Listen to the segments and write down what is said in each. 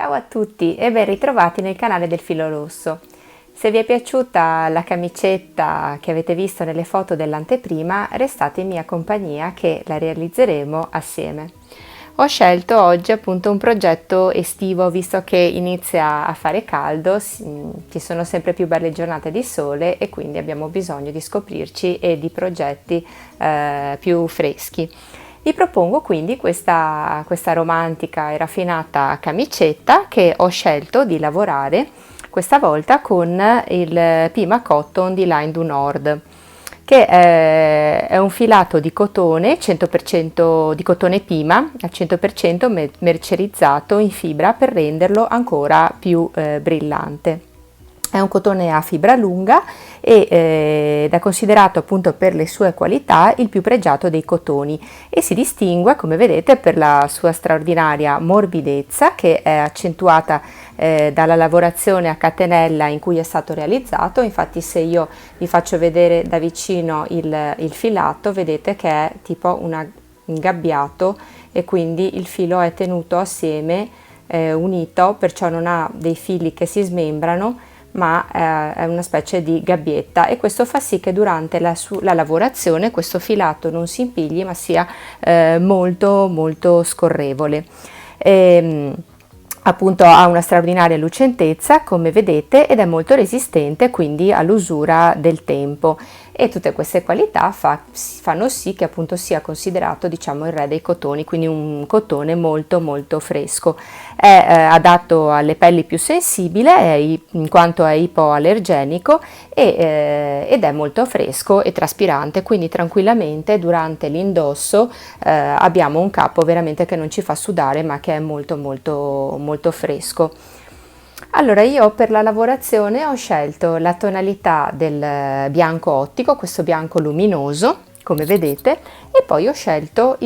Ciao a tutti e ben ritrovati nel canale del Filo Rosso. Se vi è piaciuta la camicetta che avete visto nelle foto dell'anteprima, restate in mia compagnia che la realizzeremo assieme. Ho scelto oggi appunto un progetto estivo, visto che inizia a fare caldo, ci sono sempre più belle giornate di sole e quindi abbiamo bisogno di scoprirci e di progetti più freschi. Vi propongo quindi questa romantica e raffinata camicetta che ho scelto di lavorare questa volta con il Pima Cotton di Line du Nord, che è un filato di cotone 100% di cotone Pima al 100% mercerizzato in fibra per renderlo ancora più brillante. È un cotone a fibra lunga ed è considerato appunto per le sue qualità il più pregiato dei cotoni e si distingue, come vedete, per la sua straordinaria morbidezza, che è accentuata dalla lavorazione a catenella in cui è stato realizzato. Infatti, se io vi faccio vedere da vicino il filato, vedete che è tipo un ingabbiato e quindi il filo è tenuto assieme, unito, perciò non ha dei fili che si smembrano, ma è una specie di gabbietta, e questo fa sì che durante la lavorazione questo filato non si impigli ma sia molto scorrevole. Appunto ha una straordinaria lucentezza, come vedete, ed è molto resistente quindi all'usura del tempo, e tutte queste qualità fanno sì che appunto sia considerato, diciamo, il re dei cotoni, quindi un cotone molto fresco. È adatto alle pelli più sensibili in quanto è ipoallergenico ed è molto fresco e traspirante, quindi tranquillamente durante l'indosso abbiamo un capo veramente che non ci fa sudare ma che è molto fresco. Allora, io per la lavorazione ho scelto la tonalità del bianco ottico, questo bianco luminoso, come vedete, e poi ho scelto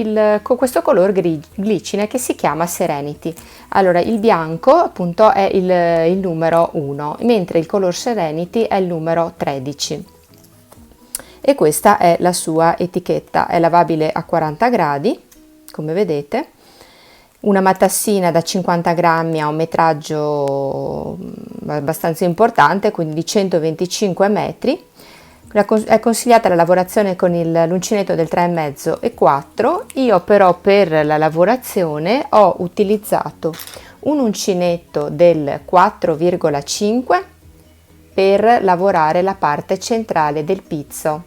questo color glicine che si chiama Serenity. Allora, il bianco appunto è il numero 1, mentre il color Serenity è il numero 13. E questa è la sua etichetta, è lavabile a 40 gradi, come vedete. Una matassina da 50 grammi a un metraggio abbastanza importante, quindi di 125 metri. È consigliata la lavorazione con l'uncinetto del 3,5 e 4. Io però per la lavorazione ho utilizzato un uncinetto del 4,5 per lavorare la parte centrale del pizzo,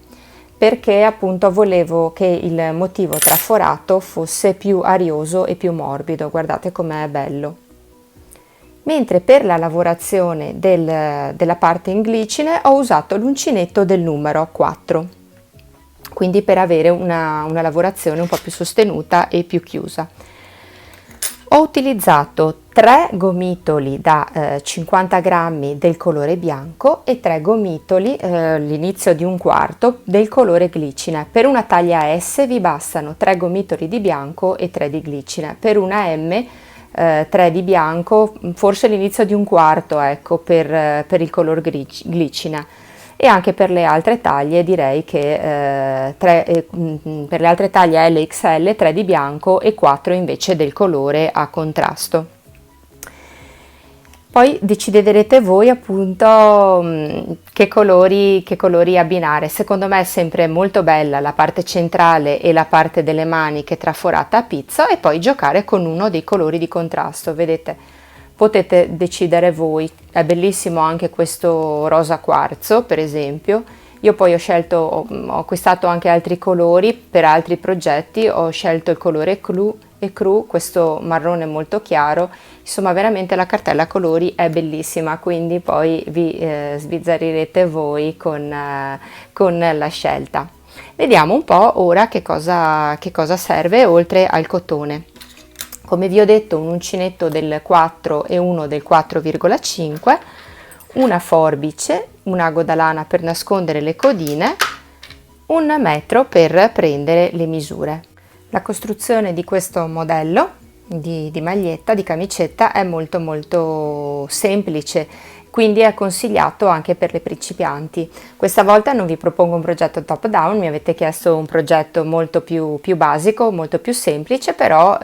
perché appunto volevo che il motivo traforato fosse più arioso e più morbido. Guardate com'è bello. Mentre per la lavorazione della parte in glicine ho usato l'uncinetto del numero 4, quindi per avere una lavorazione un po' più sostenuta e più chiusa. Ho utilizzato 3 gomitoli da 50 grammi del colore bianco e 3 gomitoli, l'inizio di 1/4, del colore glicine. Per una taglia S vi bastano 3 gomitoli di bianco e 3 di glicine. Per una M 3 di bianco, forse l'inizio di 1/4, ecco, per il color glicine. E anche per le altre taglie direi che per le altre taglie L, XL 3 di bianco e 4 invece del colore a contrasto. Poi deciderete voi appunto che colori abbinare. Secondo me è sempre molto bella la parte centrale e la parte delle maniche traforata a pizzo, e poi giocare con uno dei colori di contrasto. Vedete? Potete decidere voi. È bellissimo anche questo rosa quarzo, per esempio. Io poi ho acquistato anche altri colori per altri progetti. Ho scelto il colore cru, questo marrone molto chiaro. Insomma, veramente la cartella colori è bellissima, quindi poi vi sbizzarrirete voi con la scelta. Vediamo un po' ora che cosa serve oltre al cotone. Come vi ho detto, un uncinetto del 4 e uno del 4,5, una forbice, un ago da lana per nascondere le codine, un metro per prendere le misure. La costruzione di questo modello di maglietta, di camicetta, è molto semplice, quindi è consigliato anche per le principianti. Questa volta non vi propongo un progetto top down, mi avete chiesto un progetto molto più basico, molto più semplice, però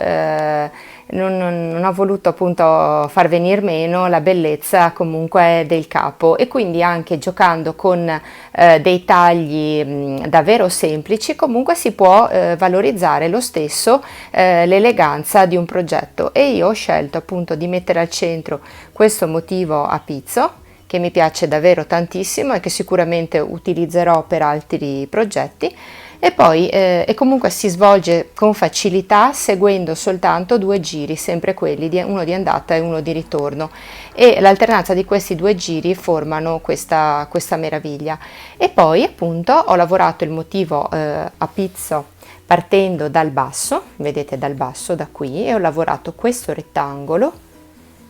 non ho voluto appunto far venir meno la bellezza comunque del capo, e quindi anche giocando con dei tagli davvero semplici comunque si può valorizzare lo stesso l'eleganza di un progetto. E io ho scelto appunto di mettere al centro questo motivo a pizzo, che mi piace davvero tantissimo e che sicuramente utilizzerò per altri progetti. E poi comunque si svolge con facilità seguendo soltanto due giri, sempre quelli, uno di andata e uno di ritorno, e l'alternanza di questi due giri formano questa meraviglia. E poi appunto ho lavorato il motivo a pizzo partendo dal basso, vedete dal basso da qui, e ho lavorato questo rettangolo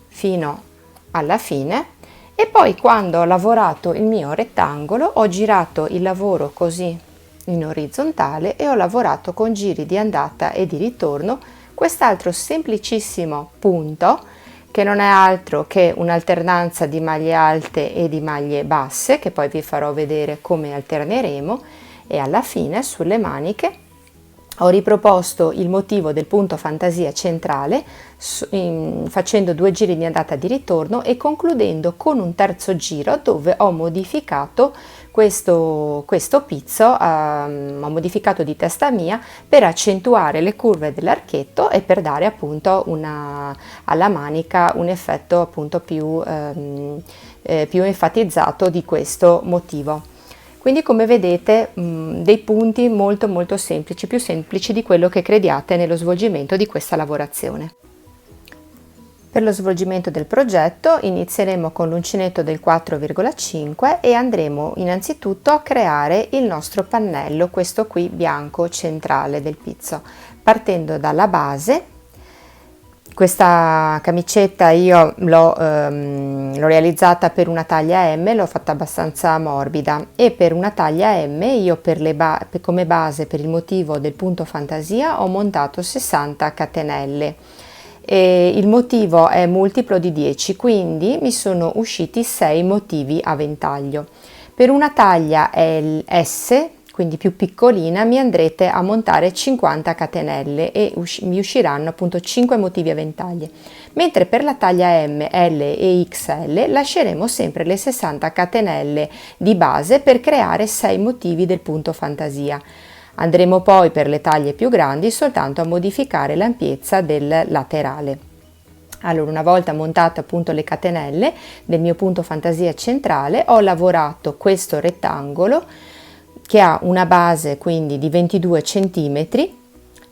fino alla fine, e poi quando ho lavorato il mio rettangolo ho girato il lavoro così in orizzontale e ho lavorato con giri di andata e di ritorno quest'altro semplicissimo punto, che non è altro che un'alternanza di maglie alte e di maglie basse, che poi vi farò vedere come alterneremo. E alla fine sulle maniche ho riproposto il motivo del punto fantasia centrale facendo due giri di andata e di ritorno e concludendo con un terzo giro dove ho modificato questo pizzo, ho modificato di testa mia per accentuare le curve dell'archetto e per dare appunto alla manica un effetto appunto più enfatizzato di questo motivo. Quindi come vedete dei punti molto semplici, più semplici di quello che crediate nello svolgimento di questa lavorazione. Per lo svolgimento del progetto inizieremo con l'uncinetto del 4,5 e andremo innanzitutto a creare il nostro pannello, questo qui bianco centrale del pizzo, partendo dalla base. Questa camicetta io l'ho realizzata per una taglia M, l'ho fatta abbastanza morbida, e per una taglia M io come base per il motivo del punto fantasia ho montato 60 catenelle. E il motivo è multiplo di 10, quindi mi sono usciti 6 motivi a ventaglio. Per una taglia S, quindi più piccolina, mi andrete a montare 50 catenelle e mi usciranno appunto 5 motivi a ventaglio, mentre per la taglia M, L e XL lasceremo sempre le 60 catenelle di base per creare 6 motivi del punto fantasia. Andremo poi per le taglie più grandi soltanto a modificare l'ampiezza del laterale. Allora, una volta montate appunto le catenelle del mio punto fantasia centrale, ho lavorato questo rettangolo che ha una base quindi di 22 cm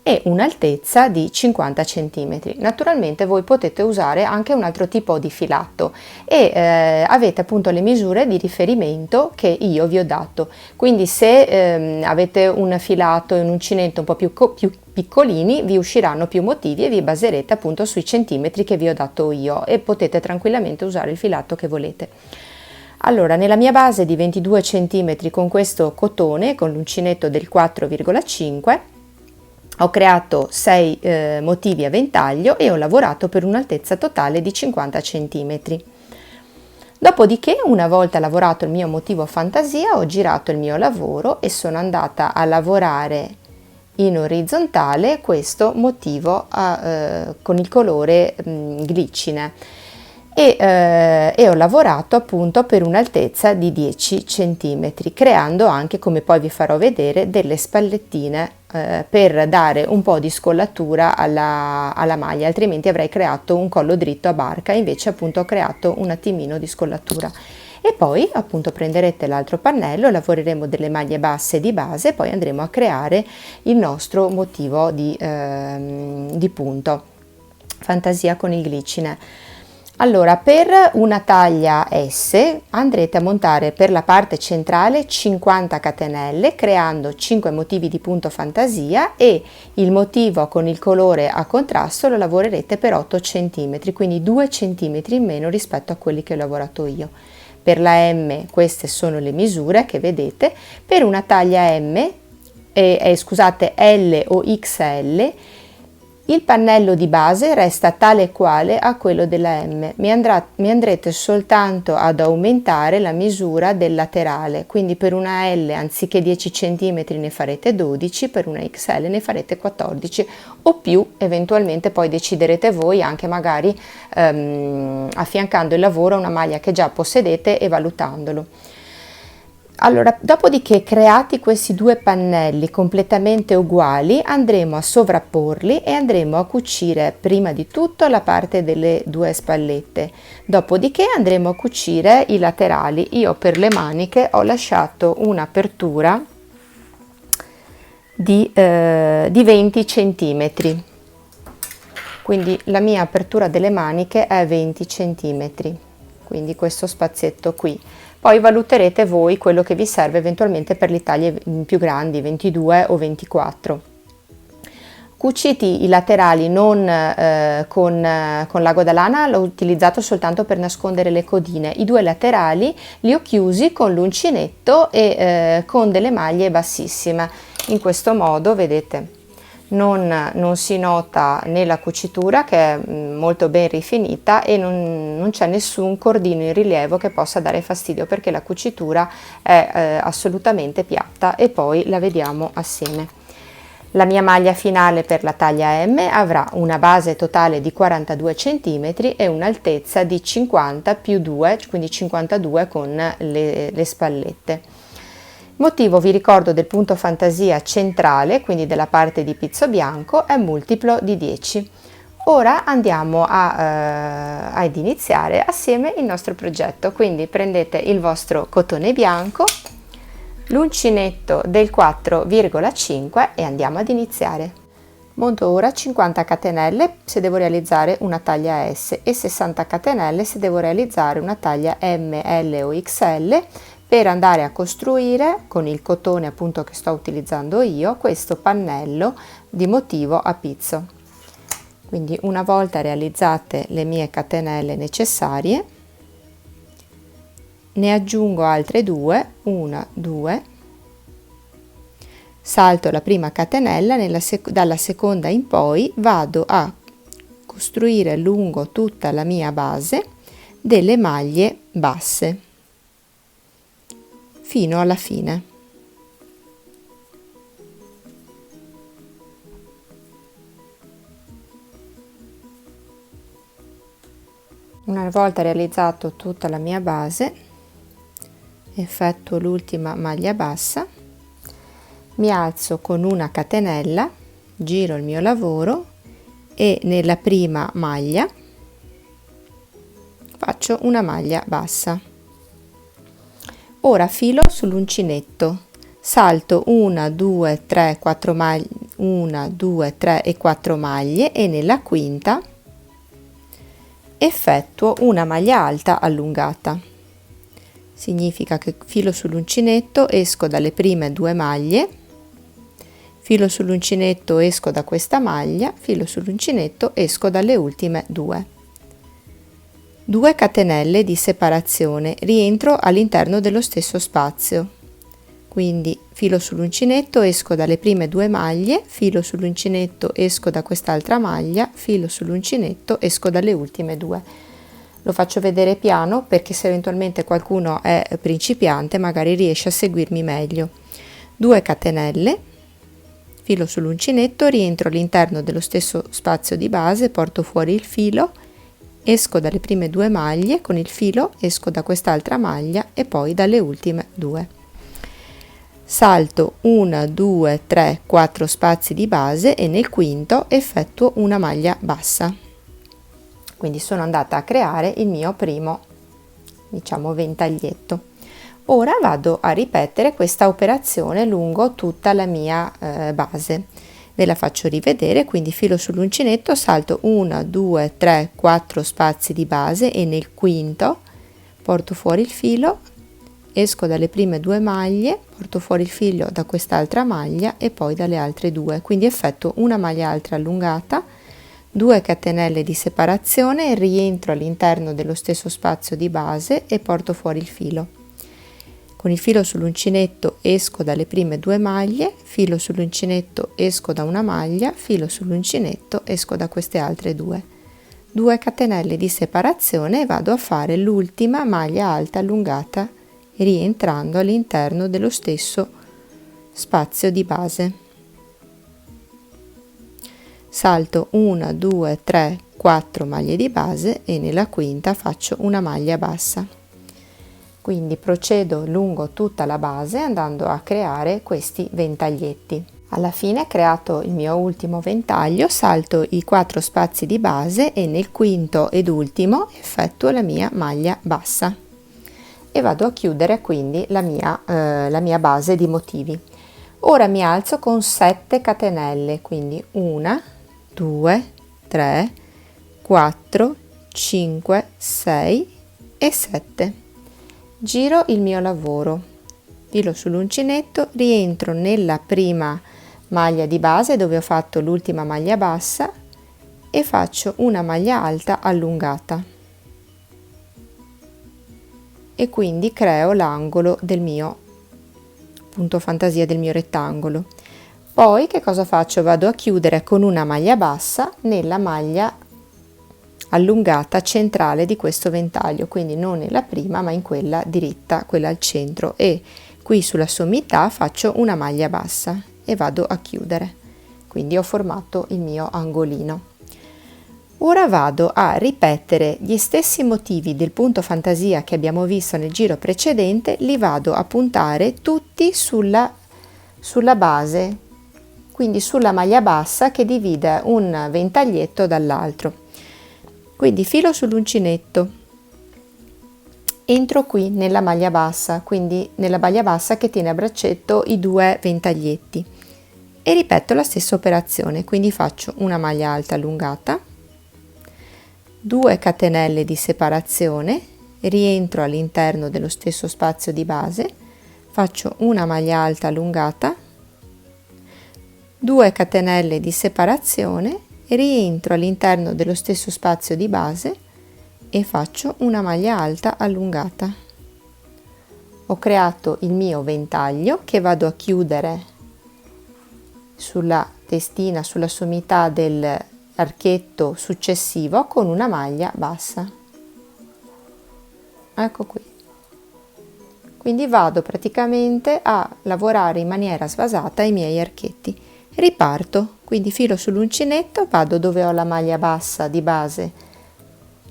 e un'altezza di 50 cm. Naturalmente voi potete usare anche un altro tipo di filato e avete appunto le misure di riferimento che io vi ho dato. Quindi se avete un filato e un uncinetto un po' più piccolini, vi usciranno più motivi e vi baserete appunto sui centimetri che vi ho dato io, e potete tranquillamente usare il filato che volete. Allora, nella mia base di 22 cm con questo cotone, con l'uncinetto del 4,5, ho creato 6 motivi a ventaglio e ho lavorato per un'altezza totale di 50 cm. Dopodiché, una volta lavorato il mio motivo fantasia, ho girato il mio lavoro e sono andata a lavorare in orizzontale questo motivo con il colore glicine e ho lavorato appunto per un'altezza di 10 cm, creando anche, come poi vi farò vedere, delle spallettine per dare un po' di scollatura alla maglia, altrimenti avrei creato un collo dritto a barca, invece appunto ho creato un attimino di scollatura. E poi appunto prenderete l'altro pannello, lavoreremo delle maglie basse di base e poi andremo a creare il nostro motivo di punto fantasia con il glicine. Allora, per una taglia S andrete a montare per la parte centrale 50 catenelle creando 5 motivi di punto fantasia, e il motivo con il colore a contrasto lo lavorerete per 8 cm, quindi 2 cm in meno rispetto a quelli che ho lavorato io. Per la M queste sono le misure che vedete. Per una taglia M, scusate, L o XL, Il pannello di base resta tale e quale a quello della M, mi andrete soltanto ad aumentare la misura del laterale, quindi per una L anziché 10 cm ne farete 12, per una XL ne farete 14 o più, eventualmente poi deciderete voi anche magari affiancando il lavoro a una maglia che già possedete e valutandolo. Allora, dopodiché creati questi due pannelli completamente uguali, andremo a sovrapporli e andremo a cucire prima di tutto la parte delle due spallette, dopodiché andremo a cucire i laterali. Io per le maniche ho lasciato un'apertura di 20 centimetri, quindi la mia apertura delle maniche è 20 centimetri, quindi questo spazietto qui. Poi valuterete voi quello che vi serve eventualmente per le taglie più grandi, 22 o 24. Cuciti i laterali non con l'ago da lana, l'ho utilizzato soltanto per nascondere le codine. I due laterali li ho chiusi con l'uncinetto e con delle maglie bassissime. In questo modo, vedete, non si nota né la cucitura, che è molto ben rifinita, e non c'è nessun cordino in rilievo che possa dare fastidio, perché la cucitura è assolutamente piatta. E poi la vediamo assieme. La mia maglia finale per la taglia M avrà una base totale di 42 cm e un'altezza di 50 più 2, quindi 52 con le spallette. Motivo, vi ricordo, del punto fantasia centrale, quindi della parte di pizzo bianco, è multiplo di 10. Ora andiamo ad iniziare assieme il nostro progetto, quindi prendete il vostro cotone bianco, l'uncinetto del 4,5 e andiamo ad iniziare. Monto ora 50 catenelle se devo realizzare una taglia S e 60 catenelle se devo realizzare una taglia M, L o XL, per andare a costruire con il cotone appunto che sto utilizzando io questo pannello di motivo a pizzo. Quindi una volta realizzate le mie catenelle necessarie, ne aggiungo altre due, 1, 2, salto la prima catenella, dalla seconda in poi vado a costruire lungo tutta la mia base delle maglie basse fino alla fine. Una volta realizzato tutta la mia base, effettuo l'ultima maglia bassa, mi alzo con una catenella, giro il mio lavoro e nella prima maglia faccio una maglia bassa. Ora filo sull'uncinetto, salto 1, 2, 3, 4 maglie, 1, 2, 3 e 4 maglie e nella quinta effettuo una maglia alta allungata. Significa che filo sull'uncinetto, esco dalle prime due maglie, filo sull'uncinetto, esco da questa maglia, filo sull'uncinetto, esco dalle ultime due. 2 catenelle di separazione, rientro all'interno dello stesso spazio, quindi filo sull'uncinetto, esco dalle prime due maglie, filo sull'uncinetto, esco da quest'altra maglia, filo sull'uncinetto, esco dalle ultime due. Lo faccio vedere piano perché se eventualmente qualcuno è principiante magari riesce a seguirmi meglio. 2 catenelle, filo sull'uncinetto, rientro all'interno dello stesso spazio di base, porto fuori il filo, esco dalle prime due maglie, con il filo esco da quest'altra maglia e poi dalle ultime due. Salto 1, 2, 3, 4 spazi di base e nel quinto effettuo una maglia bassa. Quindi sono andata a creare il mio primo, diciamo, ventaglietto. Ora vado a ripetere questa operazione lungo tutta la mia base. Ve la faccio rivedere, quindi filo sull'uncinetto, salto 1, 2, 3, 4 spazi di base e nel quinto porto fuori il filo, esco dalle prime due maglie, porto fuori il filo da quest'altra maglia e poi dalle altre due, quindi effettuo una maglia alta allungata, 2 catenelle di separazione, rientro all'interno dello stesso spazio di base e porto fuori il filo. Con il filo sull'uncinetto esco dalle prime 2 maglie, filo sull'uncinetto esco da una maglia, filo sull'uncinetto esco da queste altre 2 catenelle di separazione e vado a fare l'ultima maglia alta allungata rientrando all'interno dello stesso spazio di base. Salto 1, 2, 3, 4 maglie di base e nella quinta faccio una maglia bassa. Quindi procedo lungo tutta la base andando a creare questi ventaglietti. Alla fine, creato il mio ultimo ventaglio, salto i 4 spazi di base e nel quinto ed ultimo effettuo la mia maglia bassa e vado a chiudere quindi la mia base di motivi. Ora mi alzo con 7 catenelle, quindi 1, 2, 3, 4, 5, 6 e 7. Giro il mio lavoro, filo sull'uncinetto, rientro nella prima maglia di base dove ho fatto l'ultima maglia bassa e faccio una maglia alta allungata e quindi creo l'angolo del mio punto fantasia, del mio rettangolo. Poi che cosa faccio? Vado a chiudere con una maglia bassa nella maglia allungata centrale di questo ventaglio, quindi non nella prima ma in quella diritta, quella al centro, e qui sulla sommità faccio una maglia bassa e vado a chiudere. Quindi ho formato il mio angolino. Ora vado a ripetere gli stessi motivi del punto fantasia che abbiamo visto nel giro precedente, li vado a puntare tutti sulla base, quindi sulla maglia bassa che divide un ventaglietto dall'altro. Quindi filo sull'uncinetto, entro qui nella maglia bassa, quindi nella maglia bassa che tiene a braccetto i 2 ventaglietti e ripeto la stessa operazione, quindi faccio una maglia alta allungata, 2 catenelle di separazione, rientro all'interno dello stesso spazio di base, faccio una maglia alta allungata, 2 catenelle di separazione, rientro all'interno dello stesso spazio di base e faccio una maglia alta allungata. Ho creato il mio ventaglio che vado a chiudere sulla testina, sulla sommità dell'archetto successivo con una maglia bassa. Ecco qui. Quindi vado praticamente a lavorare in maniera svasata i miei archetti. Riparto, quindi filo sull'uncinetto, vado dove ho la maglia bassa di base,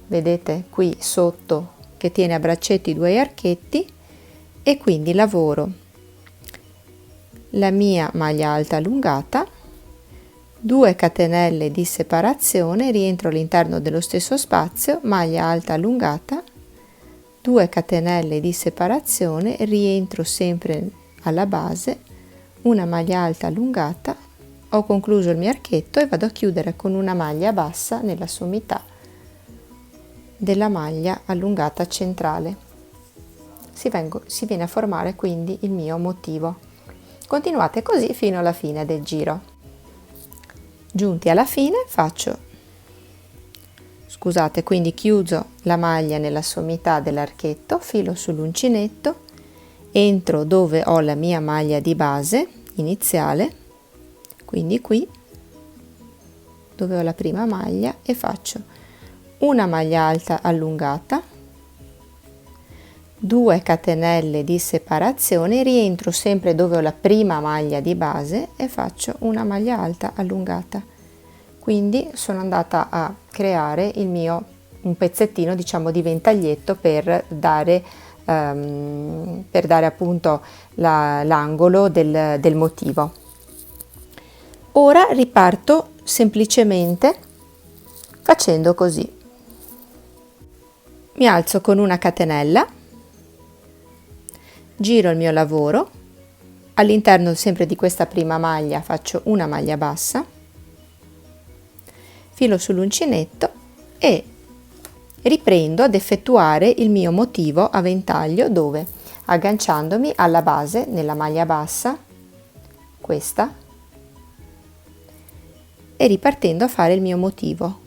vedete qui sotto che tiene a braccetto i 2 archetti, e quindi lavoro la mia maglia alta allungata, 2 catenelle di separazione, rientro all'interno dello stesso spazio, maglia alta allungata, 2 catenelle di separazione, rientro sempre alla base, una maglia alta allungata. Ho concluso il mio archetto e vado a chiudere con una maglia bassa nella sommità della maglia allungata centrale. Si viene a formare quindi il mio motivo. Continuate così fino alla fine del giro. Giunti alla fine quindi chiuso la maglia nella sommità dell'archetto, filo sull'uncinetto, entro dove ho la mia maglia di base iniziale, quindi qui dove ho la prima maglia, e faccio una maglia alta allungata, 2 catenelle di separazione, rientro sempre dove ho la prima maglia di base e faccio una maglia alta allungata. Quindi sono andata a creare un pezzettino, diciamo, di ventaglietto per dare appunto l'angolo del motivo. Ora riparto semplicemente facendo così. Mi alzo con una catenella, giro il mio lavoro, all'interno sempre di questa prima maglia faccio una maglia bassa, filo sull'uncinetto e riprendo ad effettuare il mio motivo a ventaglio, dove agganciandomi alla base nella maglia bassa, questa, e ripartendo a fare il mio motivo.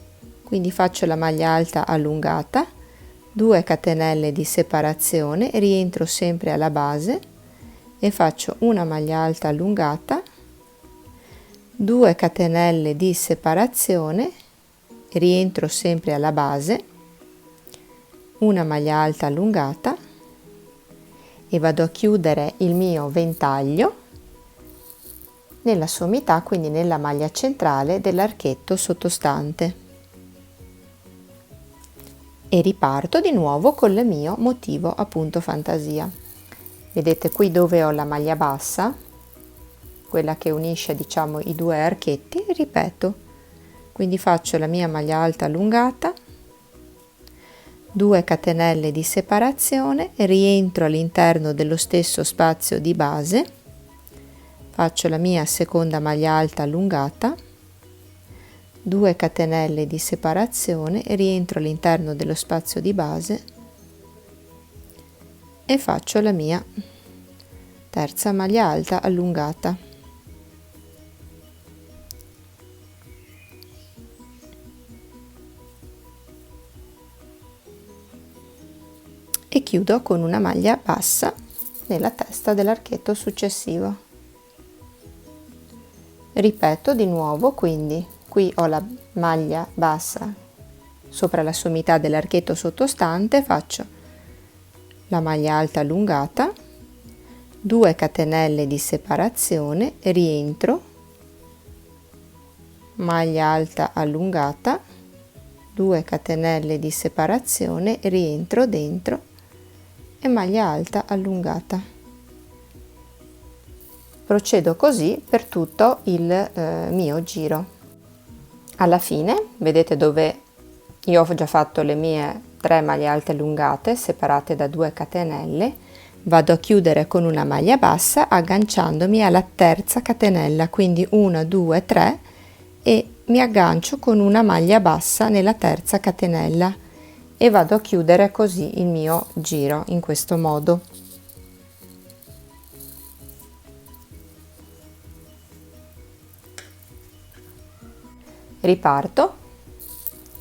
Quindi faccio la maglia alta allungata, 2 catenelle di separazione, rientro sempre alla base e faccio una maglia alta allungata, 2 catenelle di separazione, rientro sempre alla base, una maglia alta allungata e vado a chiudere il mio ventaglio nella sommità, quindi nella maglia centrale dell'archetto sottostante, e riparto di nuovo con il mio motivo appunto fantasia. Vedete qui dove ho la maglia bassa, quella che unisce diciamo i due archetti, ripeto, quindi faccio la mia maglia alta allungata, 2 catenelle di separazione, rientro all'interno dello stesso spazio di base, faccio la mia seconda maglia alta allungata, 2 catenelle di separazione, rientro all'interno dello spazio di base e faccio la mia terza maglia alta allungata. E chiudo con una maglia bassa nella testa dell'archetto successivo. Ripeto di nuovo, quindi qui ho la maglia bassa sopra la sommità dell'archetto sottostante, faccio la maglia alta allungata, 2 catenelle di separazione, rientro, maglia alta allungata, 2 catenelle di separazione, rientro dentro e maglia alta allungata. Procedo così per tutto il mio giro. Alla fine, vedete dove io ho già fatto le mie 3 maglie alte allungate separate da 2 catenelle, vado a chiudere con una maglia bassa agganciandomi alla terza catenella, quindi 1, 2, 3, e mi aggancio con una maglia bassa nella terza catenella e vado a chiudere così il mio giro in questo modo. Riparto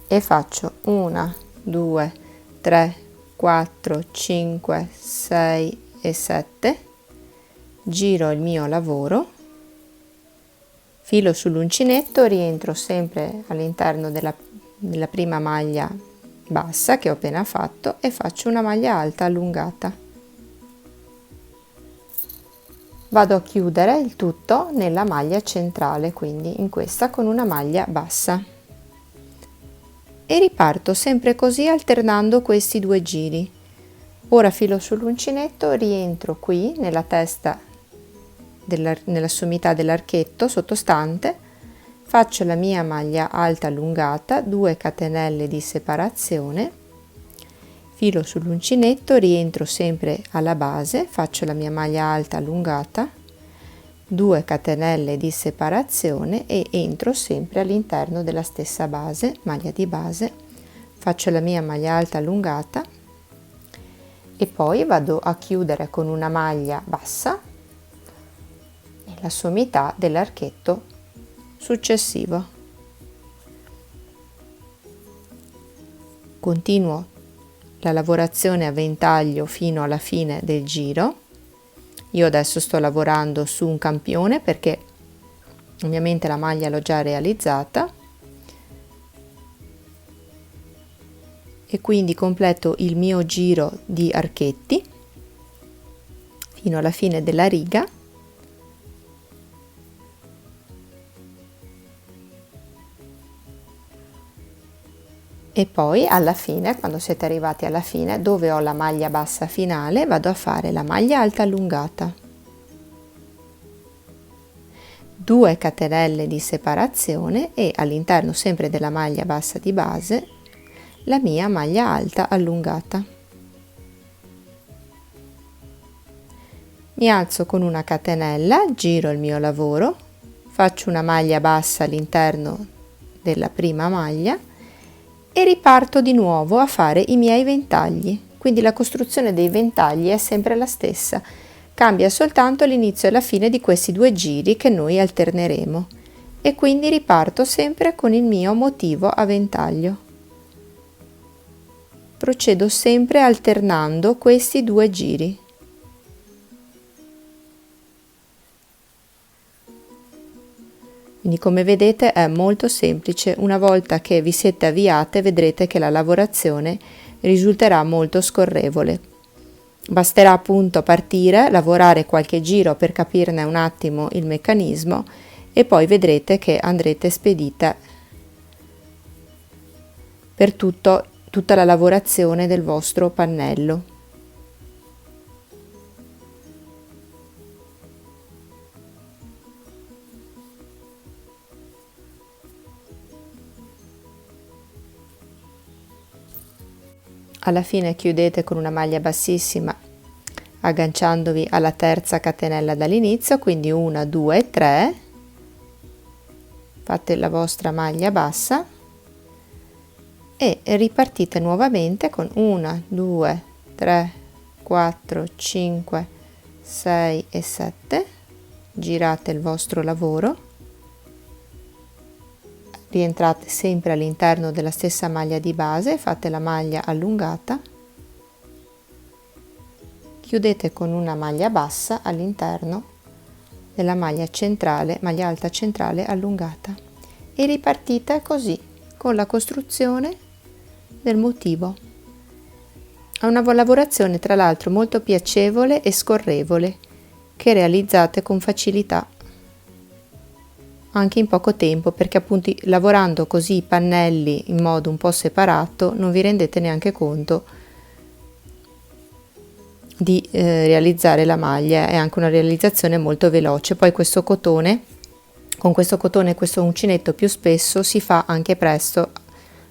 e faccio 1, 2, 3, 4, 5, 6 e 7, giro il mio lavoro, filo sull'uncinetto, rientro sempre all'interno della prima maglia bassa che ho appena fatto e faccio una maglia alta allungata. Vado a chiudere il tutto nella maglia centrale, quindi in questa con una maglia bassa, e riparto sempre così alternando questi due giri. Ora filo sull'uncinetto, rientro qui nella testa nella sommità dell'archetto sottostante, faccio la mia maglia alta allungata, 2 catenelle di separazione, filo sull'uncinetto, rientro sempre alla base, faccio la mia maglia alta allungata, 2 catenelle di separazione e entro sempre all'interno della stessa base, maglia di base, faccio la mia maglia alta allungata e poi vado a chiudere con una maglia bassa nella sommità dell'archetto successivo. Continuo la lavorazione a ventaglio fino alla fine del giro. Io adesso sto lavorando su un campione perché ovviamente la maglia l'ho già realizzata e quindi completo il mio giro di archetti fino alla fine della riga. E poi alla fine, quando siete arrivati alla fine, dove ho la maglia bassa finale, vado a fare la maglia alta allungata, 2 catenelle di separazione e all'interno sempre della maglia bassa di base la mia maglia alta allungata. Mi alzo con una catenella, giro il mio lavoro, faccio una maglia bassa all'interno della prima maglia e riparto di nuovo a fare i miei ventagli. Quindi la costruzione dei ventagli è sempre la stessa, cambia soltanto l'inizio e la fine di questi due giri che noi alterneremo, e quindi riparto sempre con il mio motivo a ventaglio. procedo sempre alternando questi due giri. Quindi come vedete è molto semplice, una volta che vi siete avviate vedrete che la lavorazione risulterà molto scorrevole. Basterà appunto partire, lavorare qualche giro per capirne un attimo il meccanismo e poi vedrete che andrete spedite per tutta la lavorazione del vostro pannello. Alla fine chiudete con una maglia bassissima agganciandovi alla terza catenella dall'inizio, quindi 1, 2, 3, fate la vostra maglia bassa e ripartite nuovamente con 1, 2, 3, 4, 5, 6 e 7, girate il vostro lavoro, rientrate sempre all'interno della stessa maglia di base, fate la maglia allungata, chiudete con una maglia bassa all'interno della maglia centrale, maglia alta centrale allungata e ripartite così con la costruzione del motivo. È una lavorazione tra l'altro molto piacevole e scorrevole che realizzate con facilità anche in poco tempo, perché appunto lavorando così i pannelli in modo un po' separato non vi rendete neanche conto di realizzare la maglia. È anche una realizzazione molto veloce. Poi questo cotone, con questo cotone e questo uncinetto più spesso si fa anche presto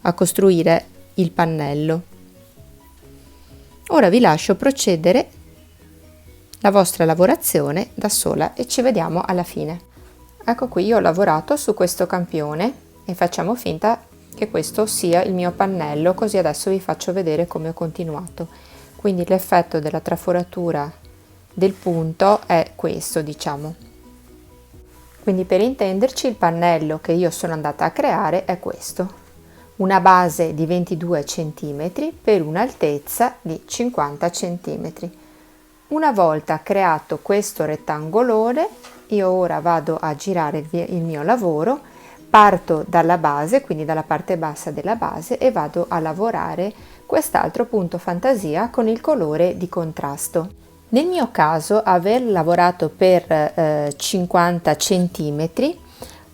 a costruire il pannello. Ora vi lascio procedere la vostra lavorazione da sola e ci vediamo alla fine. Ecco qui, io ho lavorato su questo campione e facciamo finta che questo sia il mio pannello, così adesso vi faccio vedere come ho continuato. Quindi l'effetto della traforatura del punto è questo, diciamo. Quindi per intenderci, il pannello che io sono andata a creare è questo: una base di 22 cm per un'altezza di 50 cm. Una volta creato questo rettangolone, io ora vado a girare il mio lavoro, parto dalla base, quindi dalla parte bassa della base, e vado a lavorare quest'altro punto fantasia con il colore di contrasto. Nel mio caso, aver lavorato per 50 cm,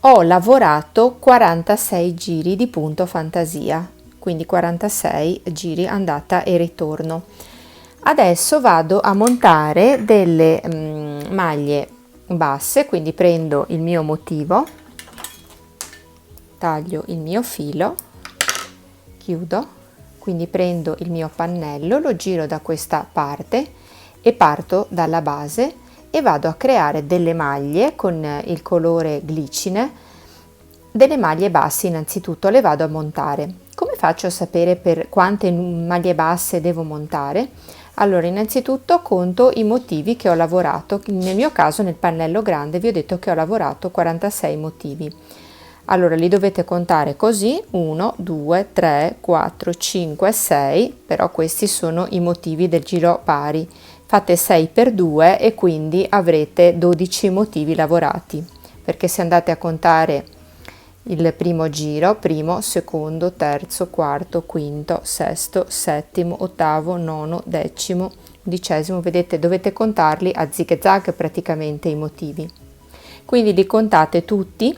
ho lavorato 46 giri di punto fantasia, quindi 46 giri andata e ritorno. Adesso vado a montare delle maglie basse, quindi prendo il mio motivo, taglio il mio filo, chiudo, quindi prendo il mio pannello, lo giro da questa parte e parto dalla base e vado a creare delle maglie con il colore glicine, delle maglie basse. Innanzitutto le vado a montare. Come faccio a sapere per quante maglie basse devo montare? Allora, innanzitutto conto i motivi che ho lavorato. Nel mio caso, nel pannello grande, vi ho detto che ho lavorato 46 motivi. Allora li dovete contare così: 1, 2, 3, 4, 5, 6, però questi sono i motivi del giro pari. Fate 6 per 2 e quindi avrete 12 motivi lavorati, perché se andate a contare il primo giro, primo, secondo, terzo, quarto, quinto, sesto, settimo, ottavo, nono, decimo, undicesimo, vedete, dovete contarli a zig zag praticamente i motivi. Quindi li contate tutti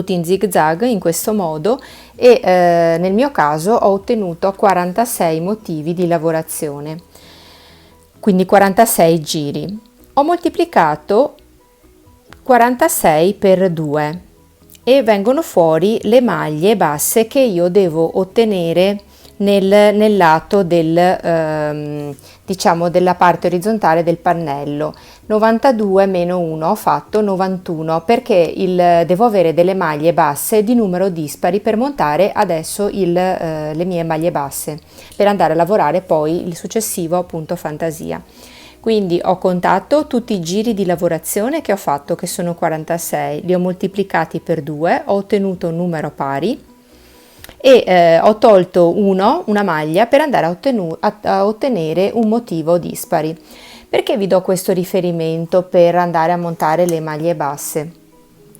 in zig zag in questo modo e nel mio caso ho ottenuto 46 motivi di lavorazione, quindi 46 giri. Ho moltiplicato 46 per 2 e vengono fuori le maglie basse che io devo ottenere nel lato diciamo della parte orizzontale del pannello. 92 meno 1, ho fatto 91 perché devo avere delle maglie basse di numero dispari per montare adesso le mie maglie basse, per andare a lavorare poi il successivo punto fantasia. Quindi ho contato tutti i giri di lavorazione che ho fatto, che sono 46, li ho moltiplicati per 2, ho ottenuto un numero pari e ho tolto una maglia per andare a ottenere un motivo dispari. Perché vi do questo riferimento per andare a montare le maglie basse?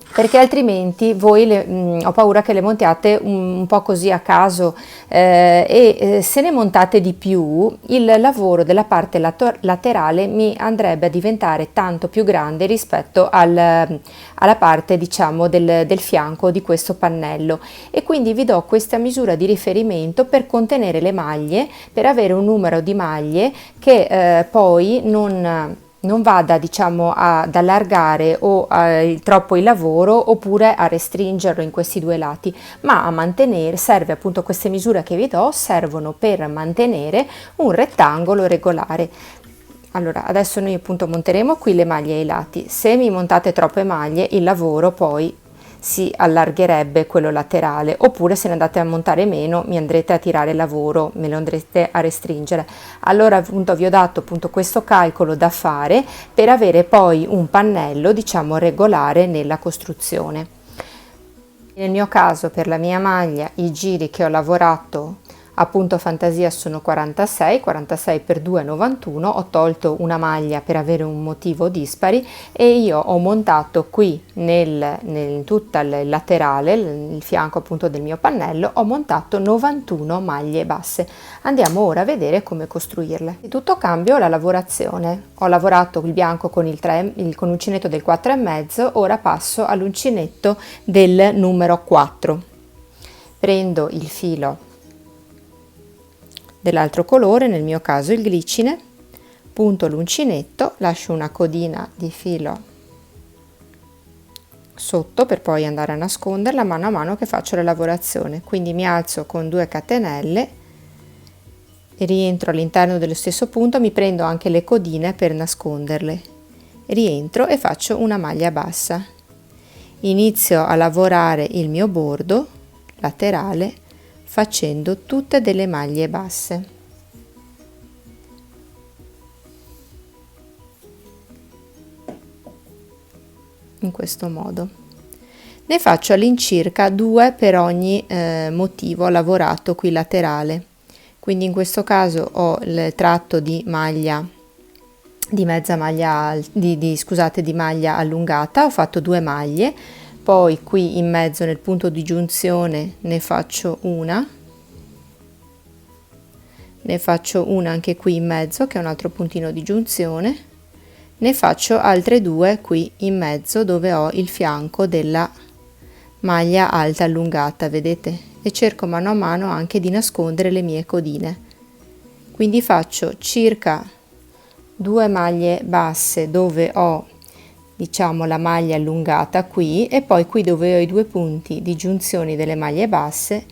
Perché altrimenti voi ho paura che le montiate un po' così a caso, se ne montate di più il lavoro della parte laterale mi andrebbe a diventare tanto più grande rispetto alla parte, diciamo, del fianco di questo pannello, e quindi vi do questa misura di riferimento per contenere le maglie, per avere un numero di maglie che poi non vada, diciamo, ad allargare troppo il lavoro, oppure a restringerlo in questi due lati, ma a mantenere. Serve appunto, queste misure che vi do servono per mantenere un rettangolo regolare. Allora, adesso noi appunto monteremo qui le maglie ai lati. Se mi montate troppe maglie, il lavoro poi si allargherebbe, quello laterale, oppure se ne andate a montare meno mi andrete a tirare il lavoro, me lo andrete a restringere. Allora appunto vi ho dato appunto questo calcolo da fare per avere poi un pannello, diciamo, regolare nella costruzione. Nel mio caso, per la mia maglia, i giri che ho lavorato appunto fantasia sono 46 per 2 91, ho tolto una maglia per avere un motivo dispari e io ho montato qui nel tutta il laterale, il fianco appunto del mio pannello, ho montato 91 maglie basse. Andiamo ora a vedere come costruirle. Innanzitutto cambio la lavorazione. Ho lavorato il bianco con con l'uncinetto del 4,5, ora passo all'uncinetto del numero 4. Prendo il filo dell'altro colore, nel mio caso il glicine, punto l'uncinetto, lascio una codina di filo sotto per poi andare a nasconderla mano a mano che faccio la lavorazione. Quindi mi alzo con 2 catenelle, rientro all'interno dello stesso punto, mi prendo anche le codine per nasconderle, rientro e faccio una maglia bassa. Inizio a lavorare il mio bordo laterale facendo tutte delle maglie basse. In questo modo. Ne faccio all'incirca 2 per ogni motivo lavorato qui laterale. Quindi in questo caso ho il tratto di maglia di maglia allungata, ho fatto 2 maglie. Poi qui in mezzo nel punto di giunzione ne faccio una anche qui in mezzo, che è un altro puntino di giunzione, ne faccio altre 2 qui in mezzo dove ho il fianco della maglia alta allungata, vedete? E cerco mano a mano anche di nascondere le mie codine. Quindi faccio circa 2 maglie basse dove ho, diciamo, la maglia allungata qui, e poi qui dove ho i 2 punti di giunzione delle maglie basse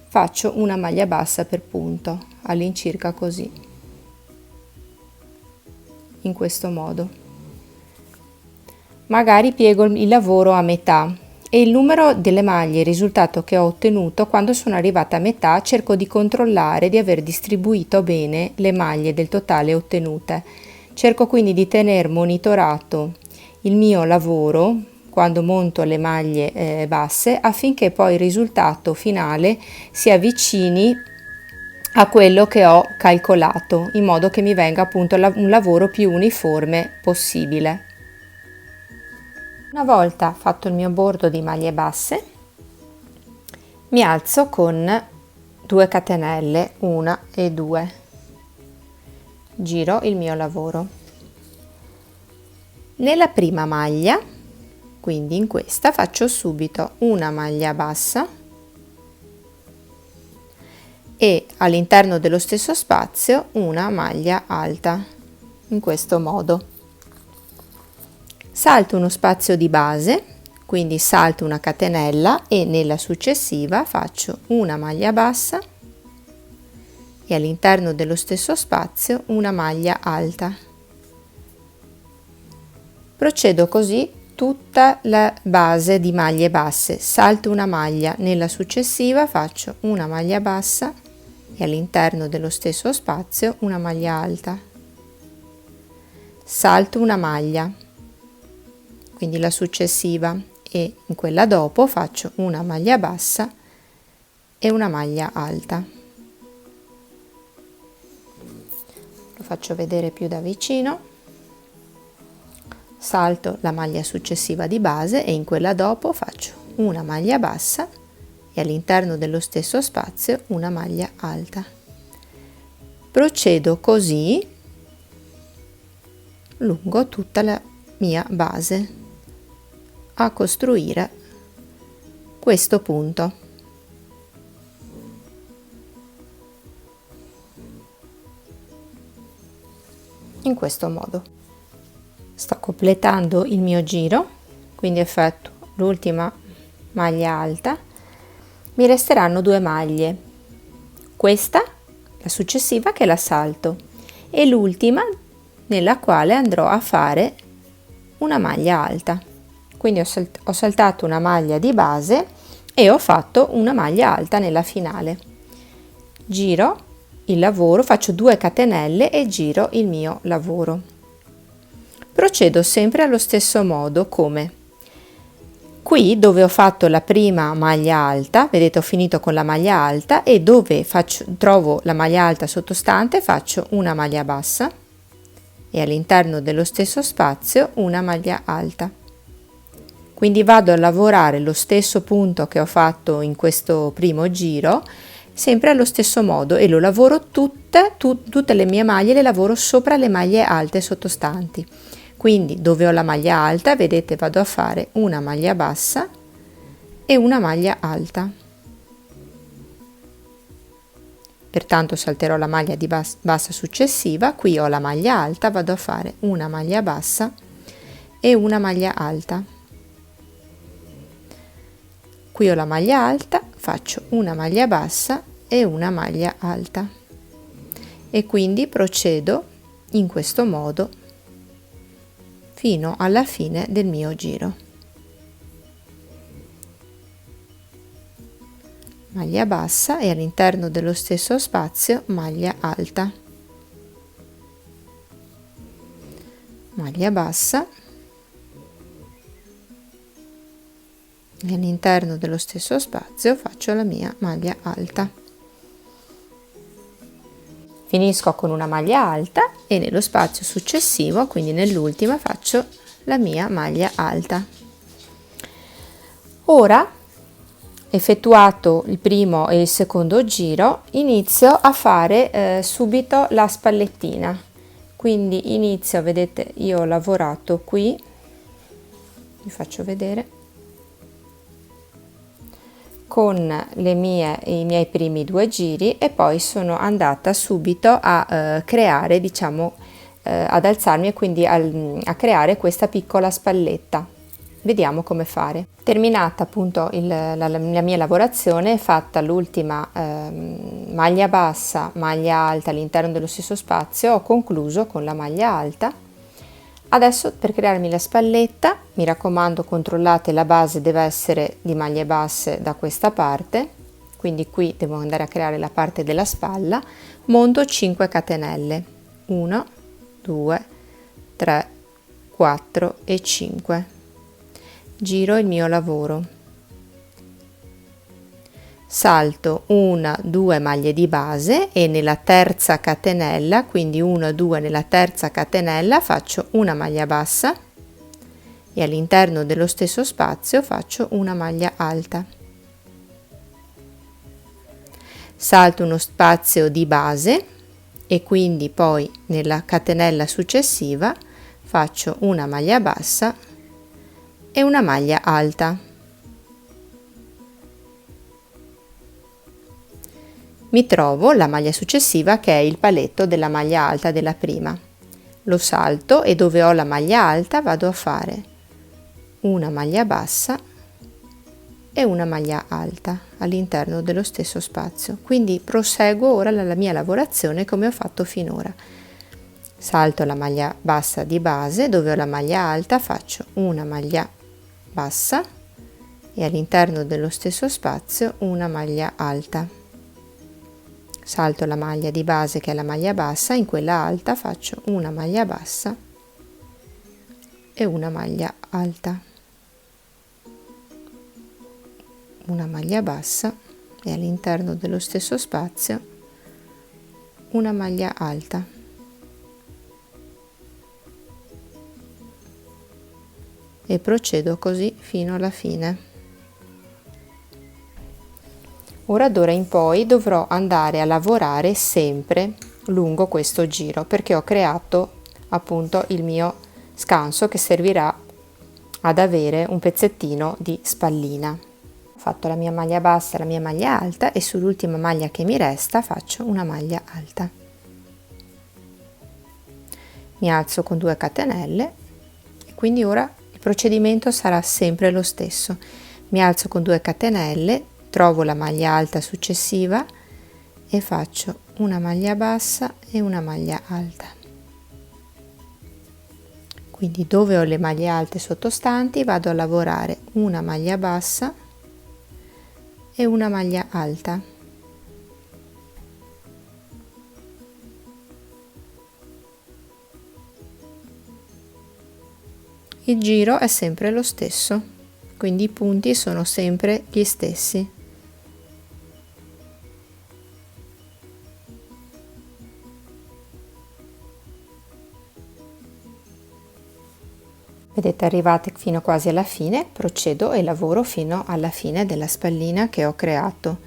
faccio una maglia bassa per punto, all'incirca così, in questo modo. Magari piego il lavoro a metà e il numero delle maglie, il risultato che ho ottenuto quando sono arrivata a metà, cerco di controllare di aver distribuito bene le maglie del totale ottenute. Cerco quindi di tenere monitorato il mio lavoro quando monto le maglie basse, affinché poi il risultato finale si avvicini a quello che ho calcolato, in modo che mi venga appunto un lavoro più uniforme possibile. Una volta fatto il mio bordo di maglie basse, mi alzo con 2 catenelle, 1 e 2, giro il mio lavoro. Nella prima maglia, quindi in questa, faccio subito una maglia bassa e all'interno dello stesso spazio una maglia alta, in questo modo. Salto uno spazio di base, quindi salto una catenella e nella successiva faccio una maglia bassa e all'interno dello stesso spazio una maglia alta. Procedo così tutta la base di maglie basse, salto una maglia, nella successiva faccio una maglia bassa e all'interno dello stesso spazio una maglia alta, salto una maglia, quindi la successiva, e in quella dopo faccio una maglia bassa e una maglia alta. Lo faccio vedere più da vicino. Salto la maglia successiva di base e in quella dopo faccio una maglia bassa e all'interno dello stesso spazio una maglia alta. Procedo così lungo tutta la mia base a costruire questo punto. In questo modo sto completando il mio giro, quindi effettuo l'ultima maglia alta. Mi resteranno 2 maglie, questa, la successiva, che la salto, e l'ultima nella quale andrò a fare una maglia alta. Quindi ho saltato una maglia di base e ho fatto una maglia alta nella finale. Giro il lavoro, faccio 2 catenelle e giro il mio lavoro. Procedo sempre allo stesso modo, come qui dove ho fatto la prima maglia alta, vedete ho finito con la maglia alta, e dove trovo la maglia alta sottostante faccio una maglia bassa e all'interno dello stesso spazio una maglia alta. Quindi vado a lavorare lo stesso punto che ho fatto in questo primo giro, sempre allo stesso modo, e lo lavoro tutte le mie maglie le lavoro sopra le maglie alte sottostanti. Quindi dove ho la maglia alta, vedete, vado a fare una maglia bassa e una maglia alta. Pertanto salterò la maglia di bassa successiva, qui ho la maglia alta, vado a fare una maglia bassa e una maglia alta. Qui ho la maglia alta, faccio una maglia bassa e una maglia alta, e quindi procedo in questo modo fino alla fine del mio giro. Maglia bassa e all'interno dello stesso spazio maglia alta, maglia bassa e all'interno dello stesso spazio faccio la mia maglia alta. Finisco con una maglia alta e nello spazio successivo, quindi nell'ultima, faccio la mia maglia alta. Ora, effettuato il primo e il secondo giro, inizio a fare subito la spallettina. Quindi inizio, vedete, io ho lavorato qui, vi faccio vedere, con i miei primi 2 giri, e poi sono andata subito a creare, diciamo, ad alzarmi e quindi a creare questa piccola spalletta. Vediamo come fare. Terminata appunto la mia lavorazione, fatta l'ultima maglia bassa, maglia alta all'interno dello stesso spazio, ho concluso con la maglia alta. Adesso, per crearmi la spalletta, mi raccomando, controllate, la base deve essere di maglie basse da questa parte, quindi qui devo andare a creare la parte della spalla. Monto 5 catenelle, 1, 2, 3, 4 e 5. Giro il mio lavoro, salto 1, 2 maglie di base e nella terza catenella, quindi 1, 2 nella terza catenella, faccio una maglia bassa e all'interno dello stesso spazio faccio una maglia alta. Salto uno spazio di base e quindi poi nella catenella successiva faccio una maglia bassa e una maglia alta. Mi trovo la maglia successiva, che è il paletto della maglia alta della prima. Lo salto e dove ho la maglia alta vado a fare una maglia bassa e una maglia alta all'interno dello stesso spazio. Quindi proseguo ora la mia lavorazione come ho fatto finora. Salto la maglia bassa di base, dove ho la maglia alta faccio una maglia bassa e all'interno dello stesso spazio una maglia alta. Salto la maglia di base, che è la maglia bassa, in quella alta faccio una maglia bassa e una maglia alta, una maglia bassa e all'interno dello stesso spazio una maglia alta. E procedo così fino alla fine. Ora d'ora in poi dovrò andare a lavorare sempre lungo questo giro, perché ho creato appunto il mio scanso che servirà ad avere un pezzettino di spallina. Ho fatto la mia maglia bassa e la mia maglia alta e sull'ultima maglia che mi resta faccio una maglia alta. Mi alzo con 2 catenelle e quindi ora il procedimento sarà sempre lo stesso. Mi alzo con 2 catenelle, trovo la maglia alta successiva e faccio una maglia bassa e una maglia alta. Quindi dove ho le maglie alte sottostanti vado a lavorare una maglia bassa e una maglia alta. Il giro è sempre lo stesso, quindi i punti sono sempre gli stessi. Vedete, arrivate fino quasi alla fine, procedo e lavoro fino alla fine della spallina che ho creato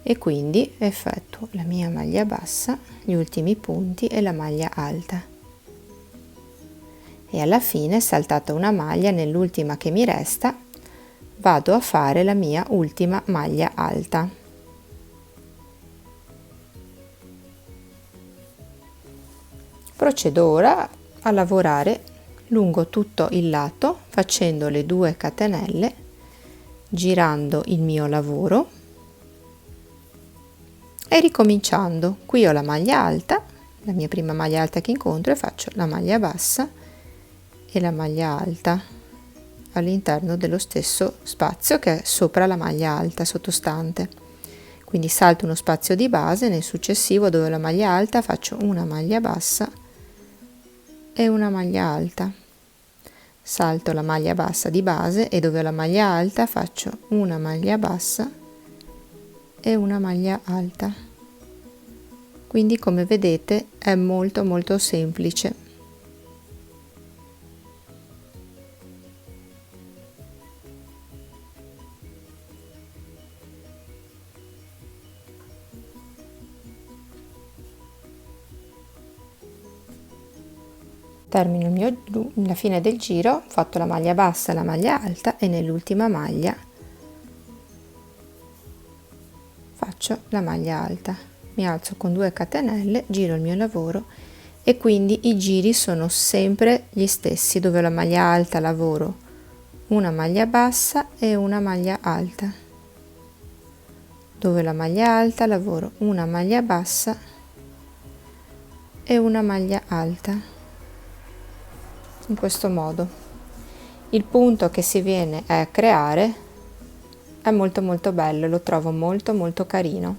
e quindi effettuo la mia maglia bassa, gli ultimi punti e la maglia alta. E alla fine, saltata una maglia nell'ultima che mi resta, vado a fare la mia ultima maglia alta. Procedo ora a lavorare lungo tutto il lato facendo le 2 catenelle, girando il mio lavoro e ricominciando. Qui ho la maglia alta, la mia prima maglia alta che incontro, e faccio la maglia bassa e la maglia alta all'interno dello stesso spazio che è sopra la maglia alta sottostante. Quindi salto uno spazio di base, nel successivo dove ho la maglia alta faccio una maglia bassa e una maglia alta, salto la maglia bassa di base e dove ho la maglia alta faccio una maglia bassa e una maglia alta. Quindi come vedete è molto semplice. Termino la fine del giro, ho fatto la maglia bassa e la maglia alta e nell'ultima maglia faccio la maglia alta. Mi alzo con 2 catenelle, giro il mio lavoro e quindi i giri sono sempre gli stessi. Dove ho la maglia alta lavoro una maglia bassa e una maglia alta. Dove la maglia alta lavoro una maglia bassa e una maglia alta. In questo modo il punto che si viene a creare è molto bello, lo trovo molto carino.